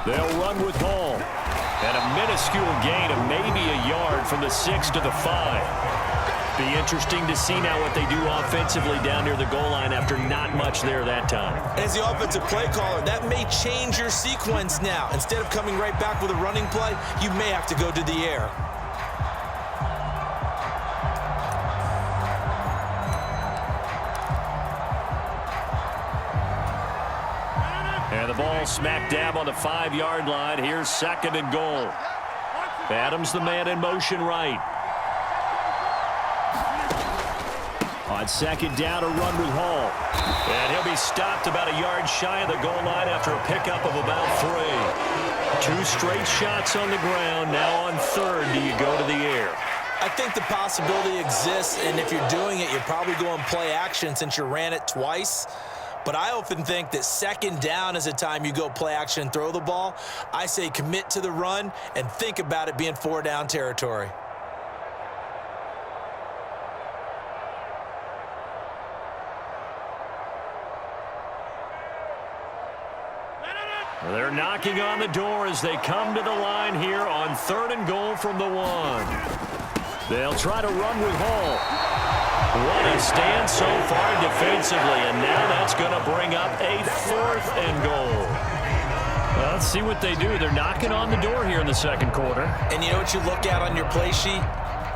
They'll run with Hall. And a minuscule gain of maybe a yard from the 6 to the 5. Be interesting to see now what they do offensively down near the goal line after not much there that time. As the offensive play caller, that may change your sequence now. Instead of coming right back with a running play, you may have to go to the air. And the ball smack dab on the 5-yard line. Here's 2nd and goal. Adams the man in motion right. On 2nd down, a run with Hall. And he'll be stopped about a yard shy of the goal line after a pickup of about 3. 2 straight shots on the ground. Now on 3rd, do you go to the air? I think the possibility exists, and if you're doing it, you're probably going play action since you ran it twice. But I often think that 2nd down is a time you go play action and throw the ball. I say commit to the run and think about it being 4-down territory. They're knocking on the door as they come to the line here on 3rd and goal from the 1. They'll try to run with Hall. What a stand so far defensively, and now that's going to bring up a 4th and goal. Well, let's see what they do. They're knocking on the door here in the 2nd quarter. And you know what you look at on your play sheet?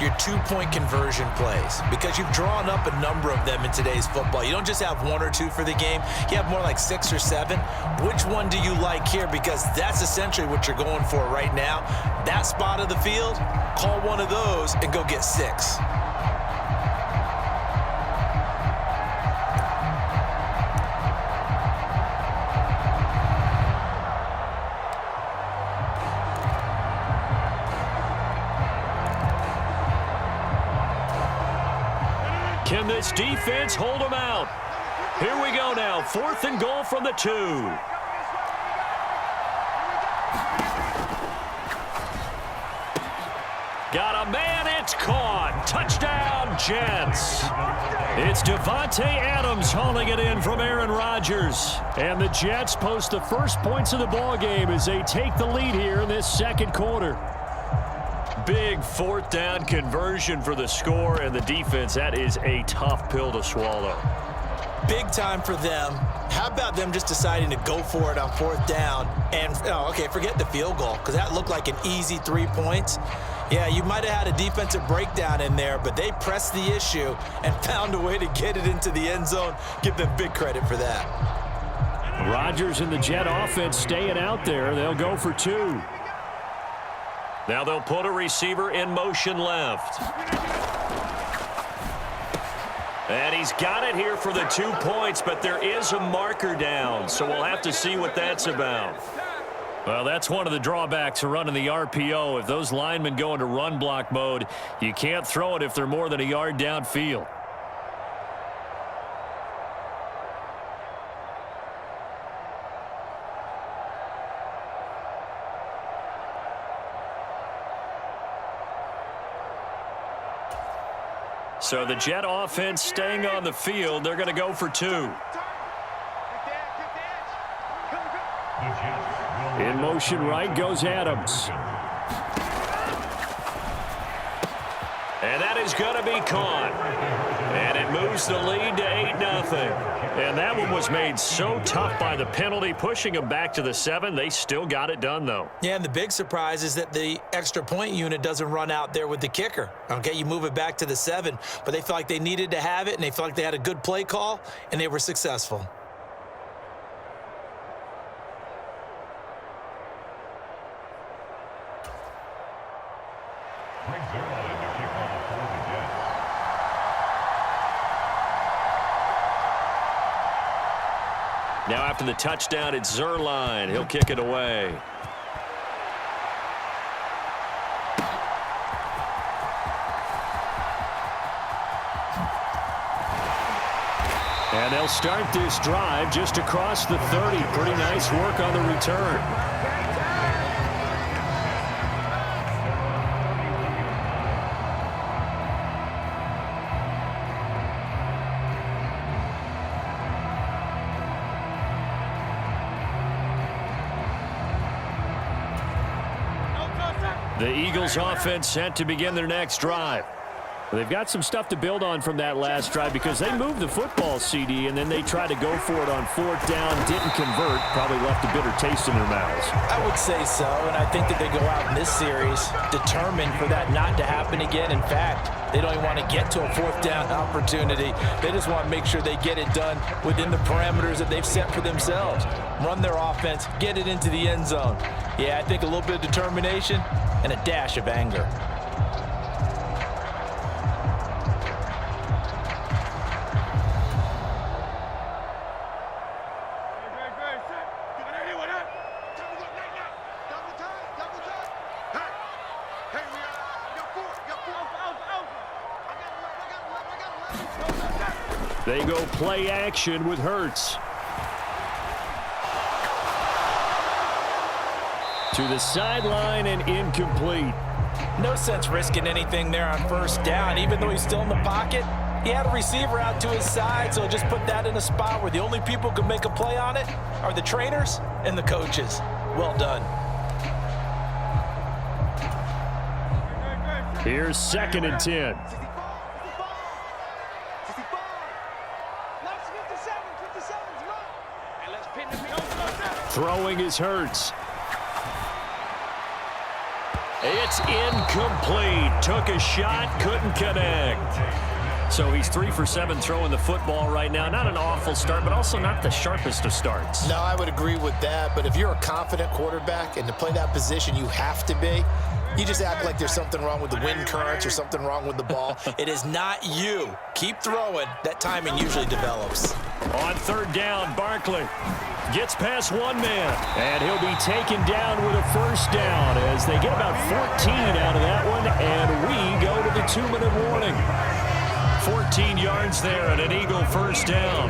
Your 2-point conversion plays, because you've drawn up a number of them in today's football. You don't just have 1 or 2 for the game. You have more like 6 or 7. Which one do you like here? Because that's essentially what you're going for right now. That spot of the field, call one of those and go get 6. Can this defense hold them out? Here we go now. 4th and goal from the 2. Got a man. It's caught. Touchdown, Jets. It's Devontae Adams hauling it in from Aaron Rodgers. And the Jets post the first points of the ball game as they take the lead here in this 2nd quarter. Big 4th down conversion for the score, and the defense, that is a tough pill to swallow. Big time for them. How about them just deciding to go for it on 4th down and, okay, forget the field goal, because that looked like an easy 3 points. Yeah, you might have had a defensive breakdown in there, but they pressed the issue and found a way to get it into the end zone. Give them big credit for that. Rodgers and the Jet offense staying out there. They'll go for 2. Now they'll put a receiver in motion left. And he's got it here for the 2 points, but there is a marker down, so we'll have to see what that's about. Well, that's one of the drawbacks of running the RPO. If those linemen go into run block mode, you can't throw it if they're more than a yard downfield. So the Jet offense staying on the field. They're going to go for 2. In motion right goes Adams. And that is going to be caught. And it moves the lead to 8-0. And that one was made so tough by the penalty, pushing them back to the 7. They still got it done, though. Yeah, and the big surprise is that the extra point unit doesn't run out there with the kicker. Okay, you move it back to the 7, but they felt like they needed to have it, and they felt like they had a good play call, and they were successful. Now after the touchdown, it's Zerline. He'll kick it away. And they'll start this drive just across the 30. Pretty nice work on the return. The Eagles offense set to begin their next drive. They've got some stuff to build on from that last drive because they moved the football, CD, and then they tried to go for it on 4th down, didn't convert, probably left a bitter taste in their mouths. I would say so, and I think that they go out in this series determined for that not to happen again. In fact, they don't even want to get to a 4th down opportunity. They just want to make sure they get it done within the parameters that they've set for themselves. Run their offense, get it into the end zone. Yeah, I think a little bit of determination and a dash of anger. They go play action with Hurts. To the sideline and incomplete. No sense risking anything there on 1st down. Even though he's still in the pocket, he had a receiver out to his side, so just put that in a spot where the only people who can make a play on it are the trainers and the coaches. Well done. Here's 2nd and 10. Throwing is Hurts. It's incomplete. Took a shot, couldn't connect. So he's 3 for 7 throwing the football right now. Not an awful start, but also not the sharpest of starts. No, I would agree with that. But if you're a confident quarterback and to play that position, you have to be. You just act like there's something wrong with the wind currents or something wrong with the ball. It is not you. Keep throwing. That timing usually develops. On 3rd down, Barkley gets past one man, and he'll be taken down with a 1st down as they get about 14 out of that one, and we go to the 2-minute warning. 14 yards there and an Eagle 1st down.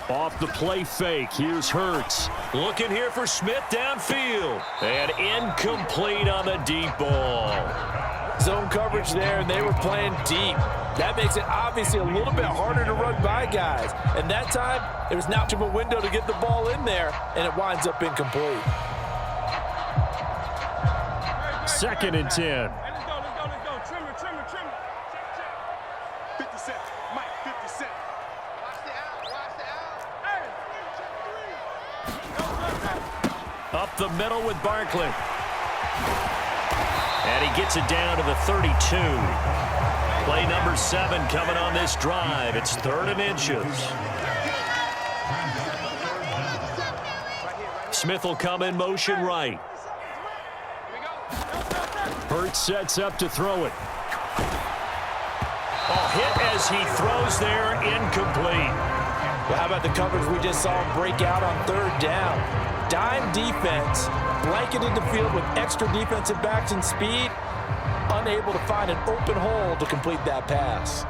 Off the play fake, here's Hurts. Looking here for Smith downfield. And incomplete on the deep ball. Zone coverage there, and they were playing deep. That makes it obviously a little bit harder to run by guys. And that time, there was not much of a window to get the ball in there, and it winds up incomplete. 2nd and 10. Let's go. Trim it. Check. 50 Cent. Mike, 50 Cent. Watch the out. Hey, Up the middle with Barkley. And he gets it down to the 32. Play number 7 coming on this drive. It's 3rd and inches. Smith will come in motion right. Hurts sets up to throw it. Oh, hit as he throws there, incomplete. Well, how about the coverage we just saw him break out on 3rd down? Dime defense, blanketed the field with extra defensive backs and speed, unable to find an open hole to complete that pass.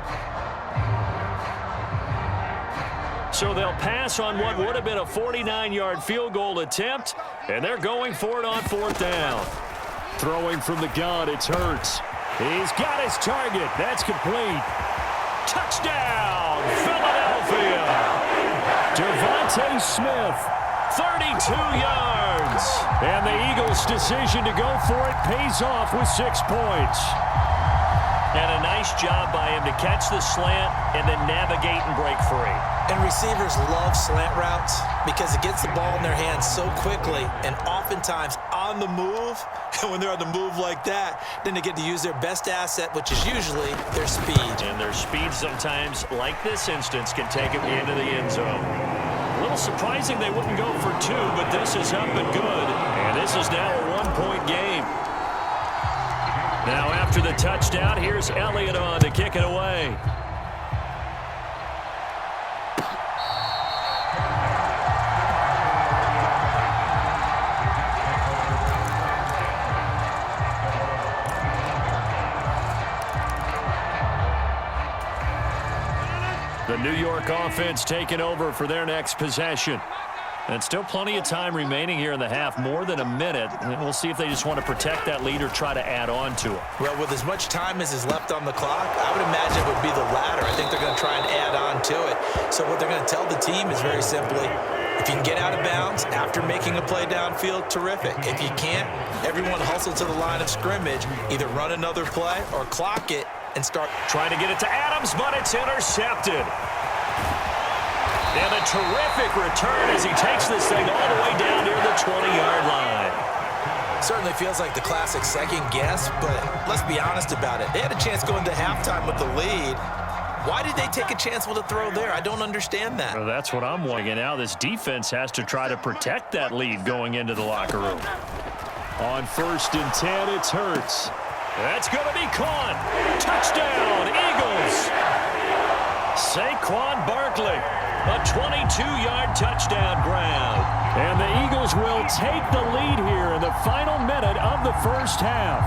So they'll pass on what would have been a 49-yard field goal attempt, and they're going for it on 4th down. Throwing from the gun, it's Hurts. He's got his target. That's complete. Touchdown, Philadelphia. Devontae Smith, 32 yards. And the Eagles' decision to go for it pays off with 6 points. And a nice job by him to catch the slant and then navigate and break free. And receivers love slant routes because it gets the ball in their hands so quickly and oftentimes on the move. And when they're on the move like that, then they get to use their best asset, which is usually their speed. And their speed sometimes, like this instance, can take them into the end zone. A little surprising they wouldn't go for 2, but this is up and good. And this is now a 1-point game. Now after the touchdown, here's Elliott on to kick it away. The New York offense taking over for their next possession. And still plenty of time remaining here in the half, more than a minute. And we'll see if they just want to protect that lead or try to add on to it. Well, with as much time as is left on the clock, I would imagine it would be the latter. I think they're going to try and add on to it. So what they're going to tell the team is very simply, if you can get out of bounds after making a play downfield, terrific. If you can't, everyone hustle to the line of scrimmage, either run another play or clock it and start trying to get it to Adams, but it's intercepted. And a terrific return as he takes this thing all the way down near the 20-yard line. Certainly feels like the classic second guess, but let's be honest about it. They had a chance going to halftime with the lead. Why did they take a chance with a throw there? I don't understand that. Well, that's what I'm wondering. Now this defense has to try to protect that lead going into the locker room. On 1st and 10, it's Hurts. That's going to be caught. Touchdown, Eagles. Saquon Barkley. A 22-yard touchdown grab. And the Eagles will take the lead here in the final minute of the first half.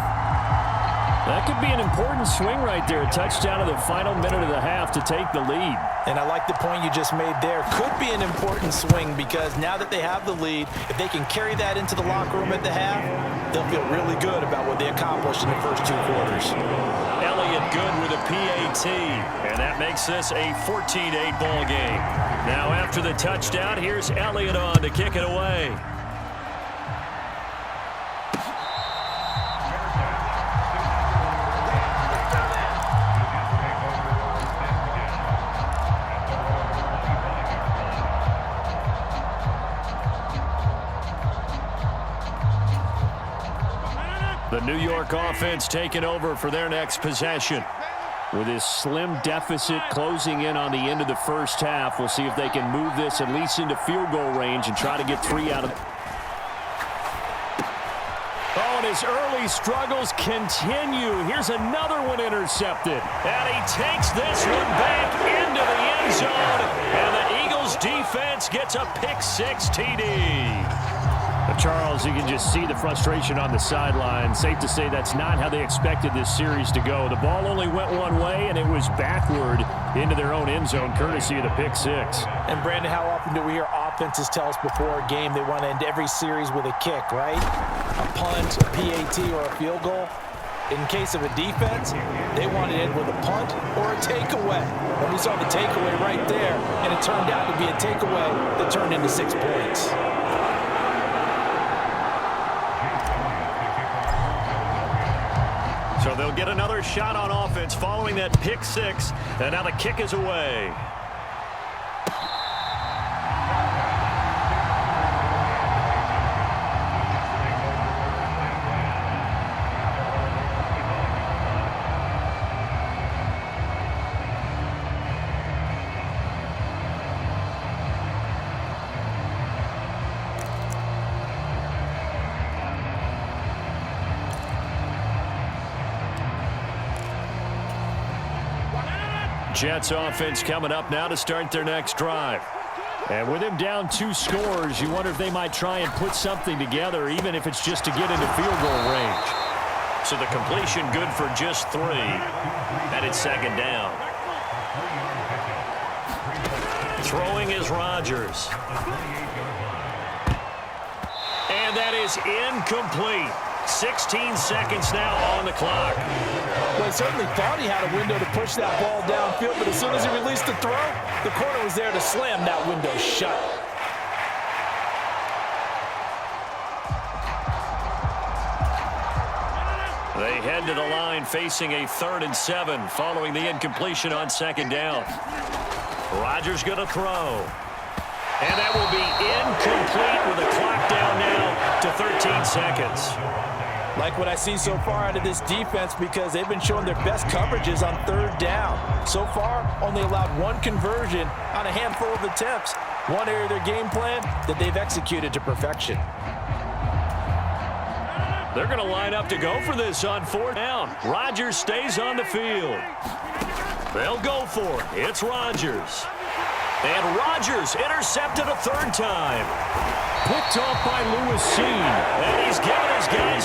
That could be an important swing right there. A touchdown in the final minute of the half to take the lead. And I like the point you just made there. Could be an important swing because now that they have the lead, if they can carry that into the locker room at the half, they'll feel really good about what they accomplished in the first 2 quarters. Elliott good with a PAT, and that makes this a 14-8 ball game. Now after the touchdown, here's Elliott on to kick it away. The New York offense taking over for their next possession. With this slim deficit closing in on the end of the first half, we'll see if they can move this at least into field goal range and try to get 3 out of it. Oh, and his early struggles continue. Here's another one intercepted. And he takes this one back into the end zone. And the Eagles defense gets a pick-6 TD. Charles, you can just see the frustration on the sideline. Safe to say that's not how they expected this series to go. The ball only went one way, and it was backward into their own end zone, courtesy of the pick-6. And, Brandon, how often do we hear offenses tell us before a game they want to end every series with a kick, right? A punt, a PAT, or a field goal. In case of a defense, they want to end with a punt or a takeaway. And we saw the takeaway right there, and it turned out to be a takeaway that turned into 6 points. So they'll get another shot on offense following that pick-6, and now the kick is away. Jets offense coming up now to start their next drive. And with him down 2 scores, you wonder if they might try and put something together, even if it's just to get into field goal range. So the completion good for just 3. And it's 2nd down. Throwing is Rodgers. And that is incomplete. 16 seconds now on the clock. Well, he certainly thought he had a window to push that ball downfield, but as soon as he released the throw, the corner was there to slam that window shut. They head to the line facing a 3rd and 7 following the incompletion on 2nd down. Rodgers going to throw. And that will be incomplete with the clock down now to 13 seconds. Like what I see so far out of this defense because they've been showing their best coverages on 3rd down. So far, only allowed 1 conversion on a handful of attempts. One area of their game plan that they've executed to perfection. They're going to line up to go for this on 4th down. Rodgers stays on the field. They'll go for it. It's Rodgers. And Rodgers intercepted a 3rd time. Picked off by Lewis Seen. And he's given his guy